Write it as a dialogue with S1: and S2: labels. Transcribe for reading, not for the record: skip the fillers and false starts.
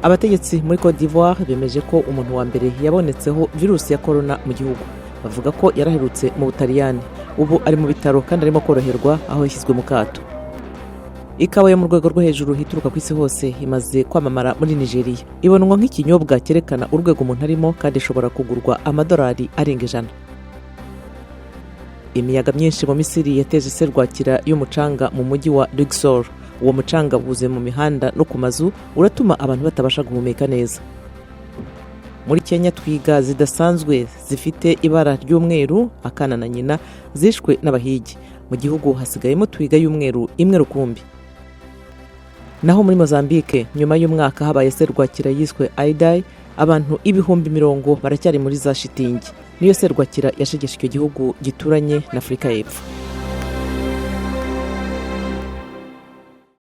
S1: Abategetsi muri Côte d'Ivoire bemeje ko umuntu wa mbere yabonetseho virusi ya corona mu gihugu. Bavuga ko yaraherutse mu Butaliyani. Ubu ari mu bitaro kandi arimo koroherwa aho yashyizwe mu kato. Ikawa yo mu rwego rwo hejuru hituruka ku isi hose imaze kwamamara muri Nigeria. Ibonwa nk'ikinyobwa cyerekana urwego umuntu arimo kandi ishobora kugurwa $100 arenga 100. Imiyaga myinshi mu Misiri yateje serwakira y'umucanga mu mujyi wa Luxor. Uwo mucanga wuzuye mu mihanda no ku mazu uratuma abantu batabasha guhumeka neza. Muri Kenya twiga zidasanzwe zifite ibara ry'umweru akana na nyina zishwe n'abahigi. Mu gihugu hasigayemo twiga y'umweru imwe rukumbi. Naho muri Mozambique nyuma y'umwaka habaye serwakira yiswe Idai, abantu ibihumbi 100 baracyari muri za shitingi. Niyo serwakira yashegeshe icyo gihugu gituranye na Afrika y'Epfo.